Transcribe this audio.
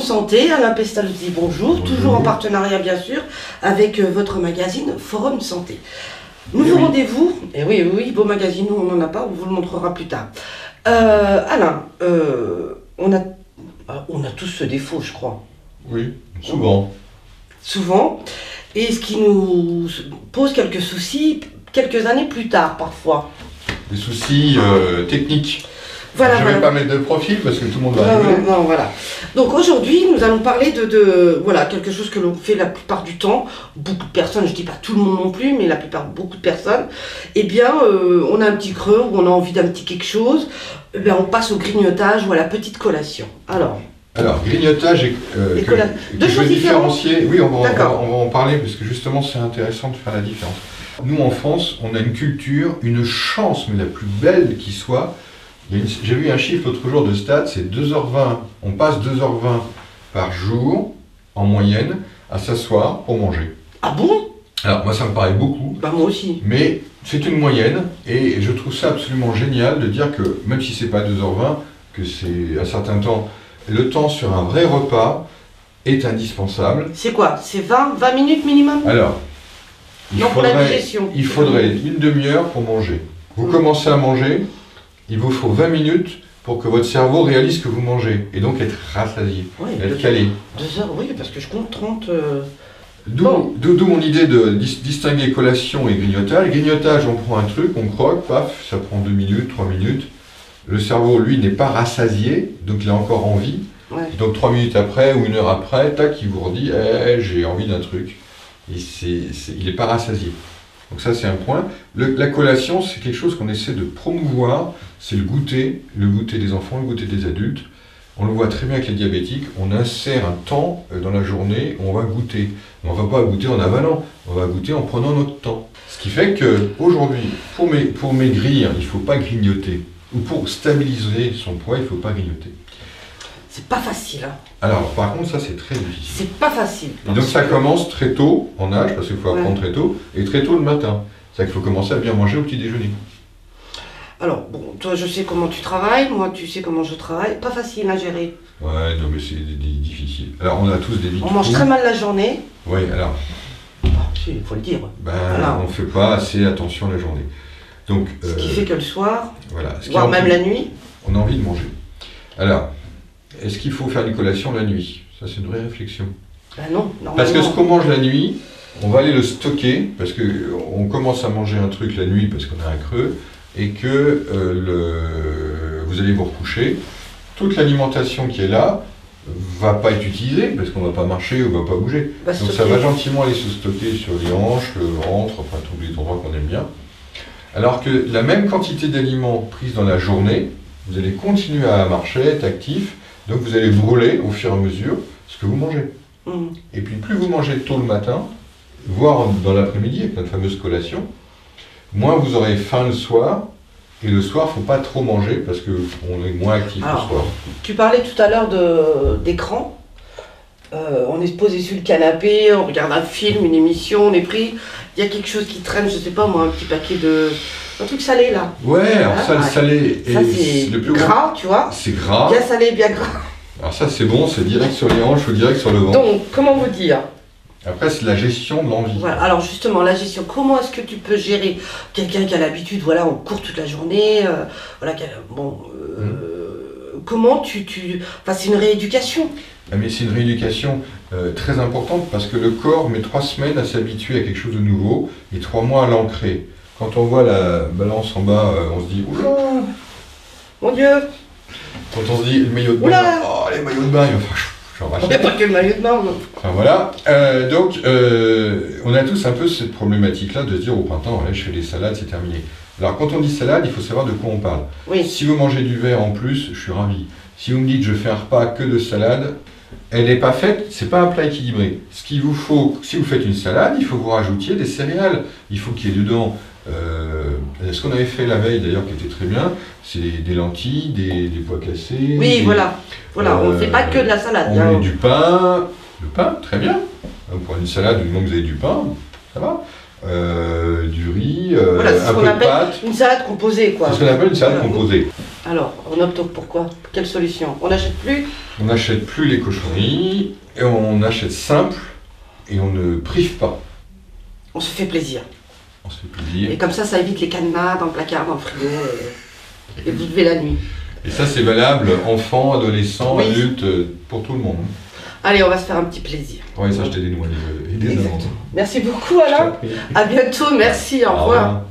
Santé, Alain Pestalozzi, bonjour. Bonjour. Toujours en partenariat bien sûr avec votre magazine Forum Santé. Nouveau oui. rendez-vous, et oui, beau magazine, nous on n'en a pas, on vous le montrera plus tard. Alain, on a tous ce défaut, je crois. Oui, souvent. Souvent, et ce qui nous pose quelques soucis quelques années plus tard parfois. Des soucis techniques. Voilà, je ne vais pas mettre de profil parce que tout le monde va rigoler. non, voilà. Donc aujourd'hui, nous allons parler de voilà, quelque chose que l'on fait la plupart du temps. Beaucoup de personnes, je ne dis pas tout le monde non plus, mais beaucoup de personnes. Eh bien, on a un petit creux, ou on a envie d'un petit quelque chose. Eh bien, on passe au grignotage ou à la petite collation. Alors, grignotage et deux choses différentes. Oui, on va D'accord. en parler parce que justement c'est intéressant de faire la différence. Nous en France, on a une culture, une chance, mais la plus belle qui soit. J'ai vu un chiffre l'autre jour de stats, c'est 2h20. On passe 2h20 par jour, en moyenne, à s'asseoir pour manger. Ah bon? Alors moi ça me paraît beaucoup. Bah moi aussi. Mais c'est une moyenne et je trouve ça absolument génial de dire que même si c'est pas 2h20, que c'est un certain temps, le temps sur un vrai repas est indispensable. C'est quoi? C'est 20 minutes minimum? Alors, pour la digestion. Il faudrait une demi-heure pour manger. Vous commencez à manger, il vous faut 20 minutes pour que votre cerveau réalise que vous mangez et donc être rassasié, être calé. 2 heures, oui, parce que je compte 30... D'où mon idée de distinguer collation et grignotage. Grignotage, on prend un truc, on croque, paf, ça prend 2 minutes, 3 minutes. Le cerveau, lui, n'est pas rassasié, donc il a encore envie. Ouais. Donc 3 minutes après ou 1 heure après, tac, il vous redit j'ai envie d'un truc. Et il n'est pas rassasié. Donc ça, c'est un point. La collation, c'est quelque chose qu'on essaie de promouvoir. C'est le goûter des enfants, le goûter des adultes. On le voit très bien avec les diabétiques, on insère un temps dans la journée où on va goûter. Mais on ne va pas goûter en avalant, on va goûter en prenant notre temps. Ce qui fait qu'aujourd'hui, pour maigrir, il ne faut pas grignoter. Ou pour stabiliser son poids, il ne faut pas grignoter. C'est pas facile. Hein. Alors, par contre, ça, c'est très difficile. C'est pas facile. Et donc, ça commence très tôt en âge, parce qu'il faut apprendre très tôt, et très tôt le matin. C'est-à-dire qu'il faut commencer à bien manger au petit déjeuner. Alors, bon, toi, je sais comment tu travailles, moi, tu sais comment je travaille. Pas facile à gérer. Ouais, non, mais c'est difficile. Alors, on a tous des vies. On mange très mal la journée. Oui, alors. Ah, si, il faut le dire. Ben, voilà. On ne fait pas assez attention la journée. Donc, ce qui fait que le soir, voilà, voire même la nuit, on a envie de manger. Alors, est-ce qu'il faut faire une collation la nuit? Ça, c'est une vraie réflexion. Ben non, normalement. Parce que ce qu'on mange la nuit, on va aller le stocker, parce qu'on commence à manger un truc la nuit parce qu'on a un creux, et que vous allez vous recoucher. Toute l'alimentation qui est là va pas être utilisée, parce qu'on va pas marcher ou va pas bouger. Donc ça va gentiment aller se stocker sur les hanches, le ventre, enfin tous les endroits qu'on aime bien. Alors que la même quantité d'aliments prise dans la journée, vous allez continuer à marcher, être actif, donc vous allez brûler au fur et à mesure ce que vous mangez. Et puis plus vous mangez tôt le matin, voire dans l'après-midi avec notre fameuse collation, moins vous aurez faim le soir, et le soir, il ne faut pas trop manger parce qu'on est moins actif le soir. Tu parlais tout à l'heure d'écran. On est posé sur le canapé, on regarde un film, une émission, on est pris. Il y a quelque chose qui traîne, je sais pas moi, un petit paquet de... Un truc salé là. Ouais, alors ça, le salé est le plus gras, tu vois. C'est gras. Bien salé, bien gras. Alors ça, c'est bon, c'est direct sur les hanches ou direct sur le ventre. Donc, comment vous dire? Après, c'est la gestion de l'envie. Voilà. Alors justement, la gestion, comment est-ce que tu peux gérer quelqu'un qui a l'habitude, voilà, on court toute la journée, voilà, comment Enfin, c'est une rééducation. Mais c'est une rééducation très importante parce que le corps met 3 semaines à s'habituer à quelque chose de nouveau et 3 mois à l'ancrer. Quand on voit la balance en bas, on se dit « Oula !» Mon Dieu! Quand on se dit « Le maillot de bain, oh, les maillots de bain !» Il n'y a pas que le maillot de bain. Enfin voilà, donc on a tous un peu cette problématique-là de se dire au printemps, je fais des salades, c'est terminé. Alors quand on dit salade, il faut savoir de quoi on parle. Oui. Si vous mangez du verre en plus, je suis ravi. Si vous me dites je fais un repas que de salade, elle n'est pas faite, c'est pas un plat équilibré. Ce qu'il vous faut, si vous faites une salade, il faut que vous rajoutiez des céréales. Il faut qu'il y ait dedans, ce qu'on avait fait la veille d'ailleurs qui était très bien, c'est des lentilles, des pois cassés. Oui, voilà, on ne fait pas que de la salade. On met du pain, très bien. Vous prenez une salade, du moment que vous avez du pain, ça va. Du riz, voilà, un peu de pâtes. Une salade composée, quoi. C'est ce qu'on appelle une salade composée. Alors, on opte pour quoi? Quelle solution? On n'achète plus? On n'achète plus les cochonneries, et on achète simple, et on ne prive pas. On se fait plaisir. On se fait plaisir. Et comme ça évite les cadenas dans le placard, dans le frigo, et vous levez la nuit. Et ça, c'est valable enfants, adolescents, Oui. adultes, pour tout le monde. Allez, on va se faire un petit plaisir. On va aller s'acheter des noix et des amandes. Merci beaucoup, Alain. À bientôt, merci, au revoir. Au revoir.